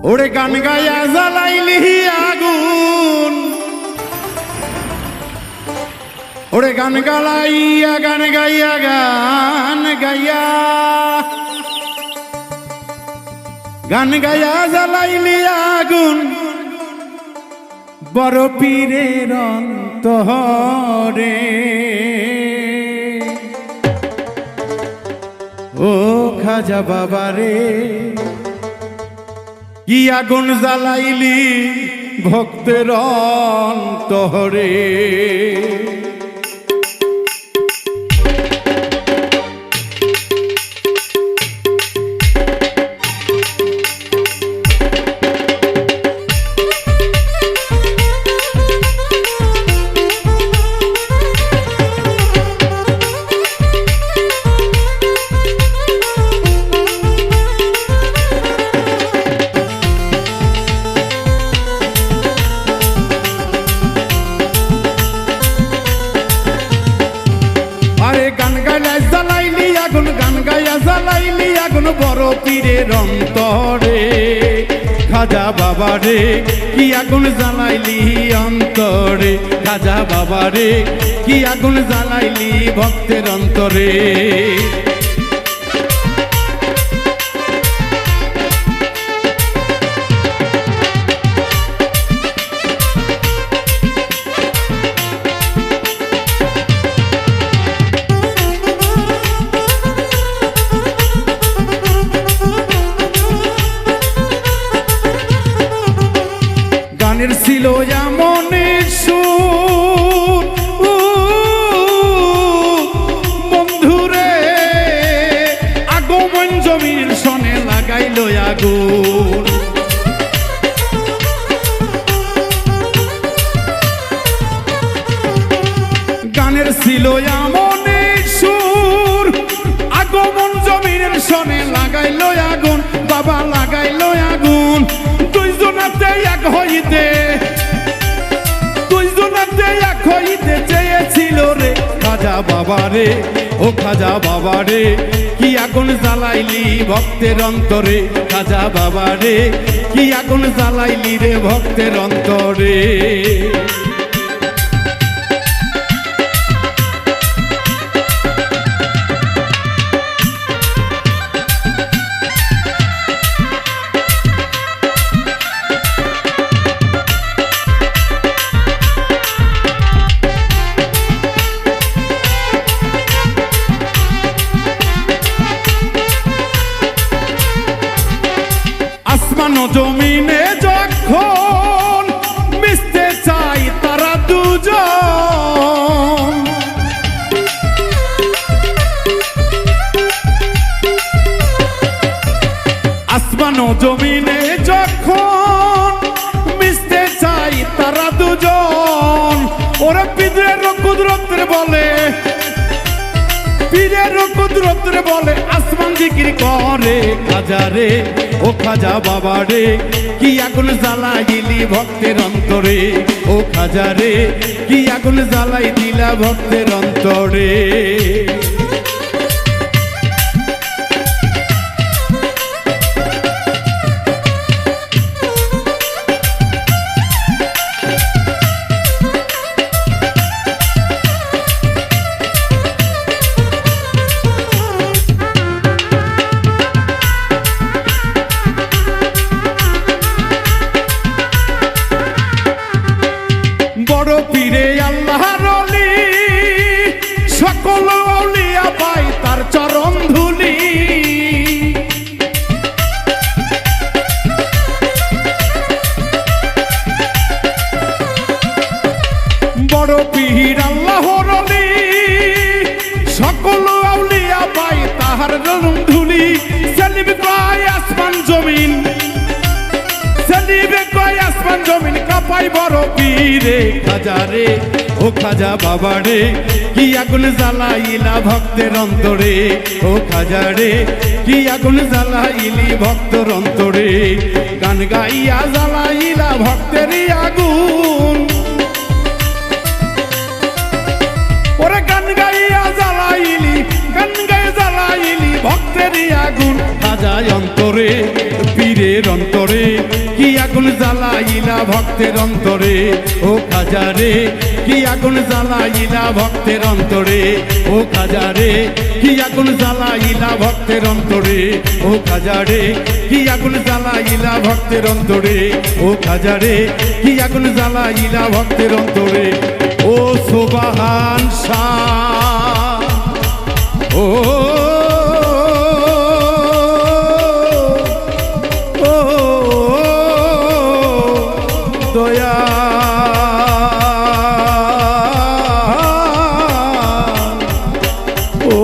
ওরে গান গায়া জ্বালাইলি আগুন, ওরে গান গালাইয়া গান গাইয়া গান গায়া জ্বালাইলি আগুন, বড় পীরের অন্তরে। ও খাজা বাবা রে, কি আগুন জ্বালাইলি ভক্তের অন্তরে। গান গায়া জ্বালাইলি আগুন, গান গায়া জ্বালাইলি আগুন, বড় পীরের অন্তরে। খাজা বাবা রে, কি আগুন জ্বালাইলি অন্তরে। খাজা বাবা রে, কি আগুন জ্বালাইলি ভক্তের অন্তরে। গানের ছিল এমন সুর, বন্ধুরে আগমন জমির সনে লাগাইল আগুন। গানের ছিল এমন সুর, আগমন জমির সনে লাগাইল আগুন, বাবা লাগাইল আগুন। দুইজনাতে এক হইতে, দুইজনাতে এক হইতে চেয়েছিল রে খাজা বাবা রে। ও খাজা বাবা রে, কি আগুন জ্বালাইলি ভক্তের অন্তরে। খাজা বাবা রে, কি আগুন জ্বালাইলি রে ভক্তের অন্তরে। আসমান জমিনে যখন মিশতে চাই তারা দুজন, আসমান জমিনে যখন মিশতে চাই তারা দুজন। ওরা পীরের কুদরতের বলে, পীরের কুদরতের বলে আসমান জিকির করে। খাজা রে, ও খাজা বাবা রে, কি আগুন জ্বালাইলি ভক্তের অন্তরে। ও খাজা রে, কি আগুন জ্বালাই দিলা ভক্তের অন্তরে। বড় পীরে আল্লাহর ওলি, সকল আউলিয়া পাই তার চরণ ধুলি। বড় পীর আল্লাহর ওলি, সকল আউলিয়া পাই তাহার চরণ ধুলি। সেলিম কয় আসমান জমিন, সেলিমে কয় আসমান জমিন কাঁপাই বড় পীরে। খাজা রে, ও খাজা বাবা রে, কি আগুন জ্বালাইলা ভক্তের অন্তরে। ও খাজা রে, কি আগুন জ্বালাইলি ভক্তের অন্তরে। গান গাইয়া জ্বালাইলা ভক্তেরই আগুন, ওরে গান গাইয়া জ্বালাইলি, গান গাইয়া জ্বালাইলি ভক্তেরই আগুন। খাজা অন্তরে, পীরের অন্তরে জ্বালাইলা ভক্তের অন্তরে ও খাজা রে কি আগুন জ্বালাইলা ভক্তের অন্তরে ও খাজা রে কি আগুন জ্বালাইলা ভক্তের অন্তরে ও খাজা রে কি আগুন জ্বালাইলা ভক্তের অন্তরে ও খাজা রে কি আগুন জ্বালাইলা ভক্তের অন্তরে ও সুবহান শাহ ও দয়া ও